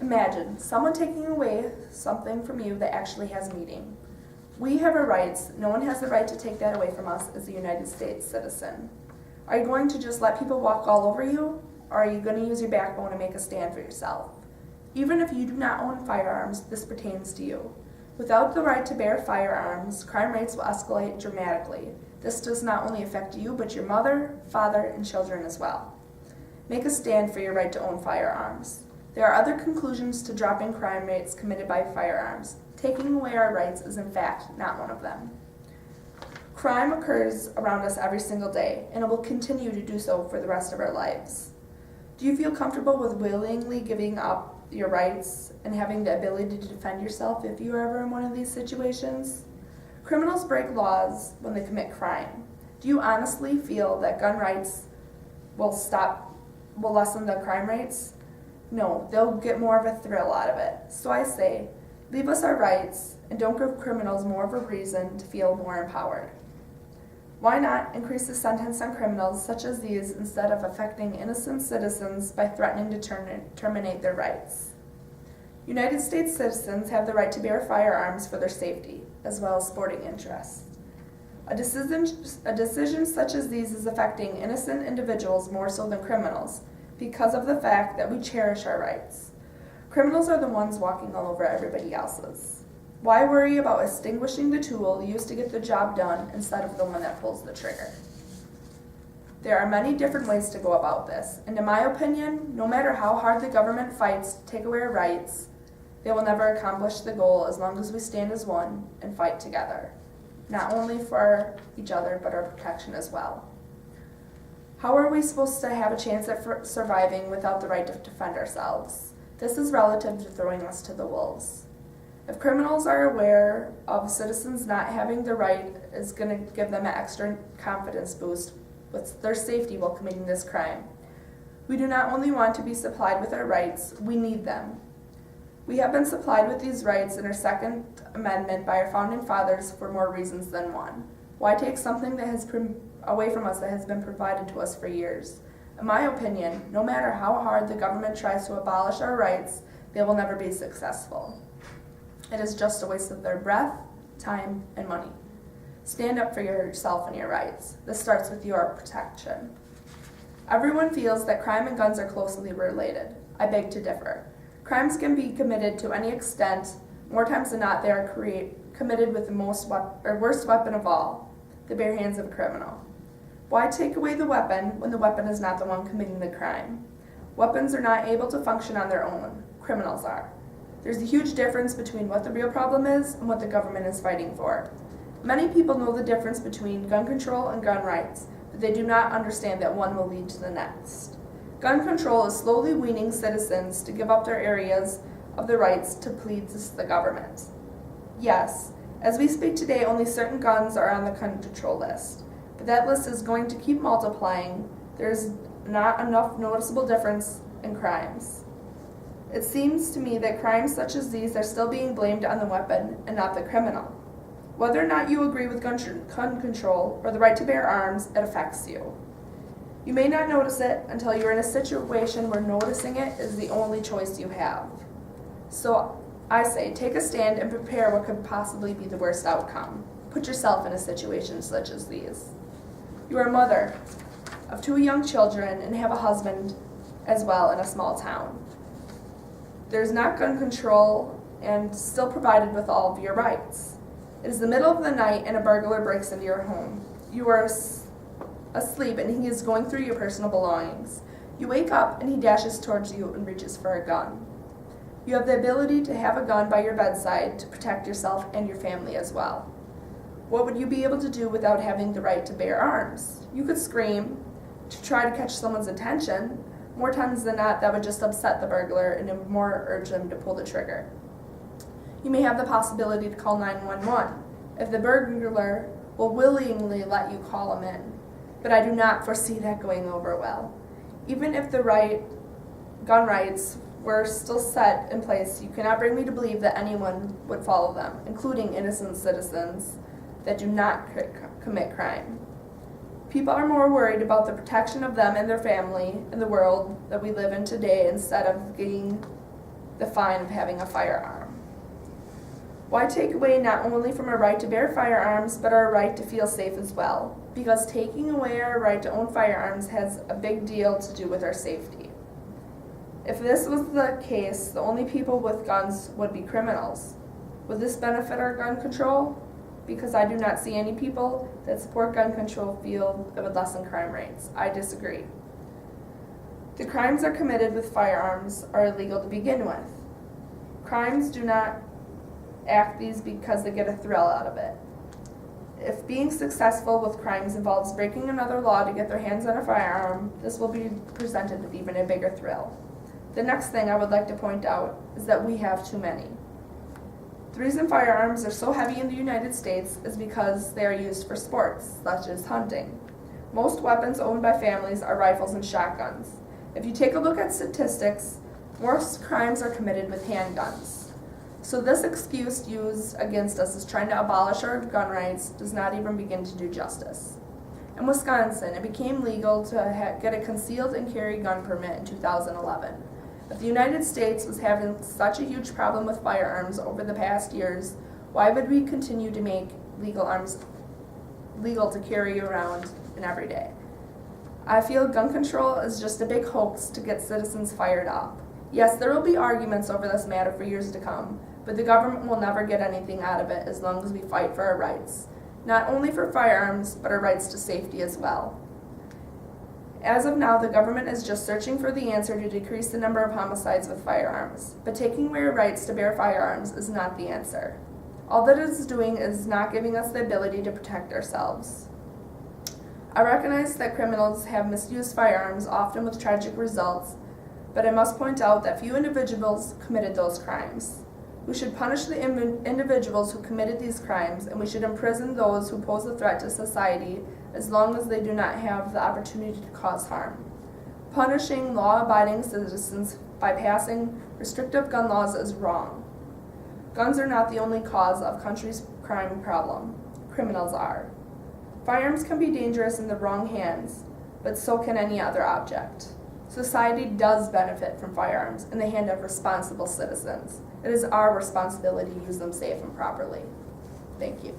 Imagine someone taking away something from you that actually has meaning. We have our rights. No one has the right to take that away from us as a United States citizen. Are you going to just let people walk all over you? Or are you going to use your backbone and make a stand for yourself? Even if you do not own firearms, this pertains to you. Without the right to bear firearms, crime rates will escalate dramatically. This does not only affect you, but your mother, father, and children as well. Make a stand for your right to own firearms. There are other conclusions to dropping crime rates committed by firearms. Taking away our rights is in fact not one of them. Crime occurs around us every single day, and it will continue to do so for the rest of our lives. Do you feel comfortable with willingly giving up your rights and having the ability to defend yourself if you are ever in one of these situations? Criminals break laws when they commit crime. Do you honestly feel that gun rights will lessen the crime rates? No, they'll get more of a thrill out of it. So I say, leave us our rights and don't give criminals more of a reason to feel more empowered. Why not increase the sentence on criminals such as these instead of affecting innocent citizens by threatening to terminate their rights? United States citizens have the right to bear firearms for their safety, as well as sporting interests. A decision such as these is affecting innocent individuals more so than criminals because of the fact that we cherish our rights. Criminals are the ones walking all over everybody else's. Why worry about extinguishing the tool used to get the job done instead of the one that pulls the trigger? There are many different ways to go about this, and in my opinion, no matter how hard the government fights to take away our rights, they will never accomplish the goal as long as we stand as one and fight together, not only for each other, but our protection as well. How are we supposed to have a chance at surviving without the right to defend ourselves? This is relative to throwing us to the wolves. If criminals are aware of citizens not having the right, is going to give them an extra confidence boost with their safety while committing this crime. We do not only want to be supplied with our rights, we need them. We have been supplied with these rights in our Second Amendment by our founding fathers for more reasons than one. Why take something that has away from us that has been provided to us for years? In my opinion, no matter how hard the government tries to abolish our rights, they will never be successful. It is just a waste of their breath, time, and money. Stand up for yourself and your rights. This starts with your protection. Everyone feels that crime and guns are closely related. I beg to differ. Crimes can be committed to any extent. More times than not, they are committed with the worst weapon of all, the bare hands of a criminal. Why take away the weapon when the weapon is not the one committing the crime? Weapons are not able to function on their own. Criminals are. There's a huge difference between what the real problem is and what the government is fighting for. Many people know the difference between gun control and gun rights, but they do not understand that one will lead to the next. Gun control is slowly weaning citizens to give up their areas of their rights to plead to the government. Yes, as we speak today, only certain guns are on the gun control list, but that list is going to keep multiplying. There's not enough noticeable difference in crimes. It seems to me that crimes such as these are still being blamed on the weapon and not the criminal. Whether or not you agree with gun control or the right to bear arms, it affects you. You may not notice it until you're in a situation where noticing it is the only choice you have. So I say, take a stand and prepare what could possibly be the worst outcome. Put yourself in a situation such as these. You are a mother of 2 young children and have a husband as well in a small town. There's not gun control and still provided with all of your rights. It is the middle of the night and a burglar breaks into your home. You are asleep and he is going through your personal belongings. You wake up and he dashes towards you and reaches for a gun. You have the ability to have a gun by your bedside to protect yourself and your family as well. What would you be able to do without having the right to bear arms? You could scream to try to catch someone's attention. More times than not, that would just upset the burglar and it would more urge them to pull the trigger. You may have the possibility to call 911 if the burglar will willingly let you call him in, but I do not foresee that going over well. Even if the gun rights were still set in place, you cannot bring me to believe that anyone would follow them, including innocent citizens that do not commit crime. People are more worried about the protection of them and their family in the world that we live in today instead of getting the fine of having a firearm? Why take away not only from our right to bear firearms, but our right to feel safe as well? Because taking away our right to own firearms has a big deal to do with our safety. If this was the case, the only people with guns would be criminals. Would this benefit our gun control? Because I do not see any people that support gun control feel it would lessen crime rates. I disagree. The crimes are committed with firearms are illegal to begin with. Crimes do not act these because they get a thrill out of it. If being successful with crimes involves breaking another law to get their hands on a firearm, this will be presented with even a bigger thrill. The next thing I would like to point out is that we have too many. The reason firearms are so heavy in the United States is because they are used for sports, such as hunting. Most weapons owned by families are rifles and shotguns. If you take a look at statistics, most crimes are committed with handguns. So this excuse used against us as trying to abolish our gun rights does not even begin to do justice. In Wisconsin, it became legal to get a concealed and carry gun permit in 2011. If the United States was having such a huge problem with firearms over the past years, why would we continue to make legal arms legal to carry around in every day? I feel gun control is just a big hoax to get citizens fired up. Yes, there will be arguments over this matter for years to come, but the government will never get anything out of it as long as we fight for our rights. Not only for firearms, but our rights to safety as well. As of now, the government is just searching for the answer to decrease the number of homicides with firearms, but taking away our rights to bear firearms is not the answer. All that it is doing is not giving us the ability to protect ourselves. I recognize that criminals have misused firearms, often with tragic results, but I must point out that few individuals committed those crimes. We should punish the individuals who committed these crimes, and we should imprison those who pose a threat to society as long as they do not have the opportunity to cause harm. Punishing law-abiding citizens by passing restrictive gun laws is wrong. Guns are not the only cause of country's crime problem. Criminals are. Firearms can be dangerous in the wrong hands, but so can any other object. Society does benefit from firearms in the hand of responsible citizens. It is our responsibility to use them safe and properly. Thank you.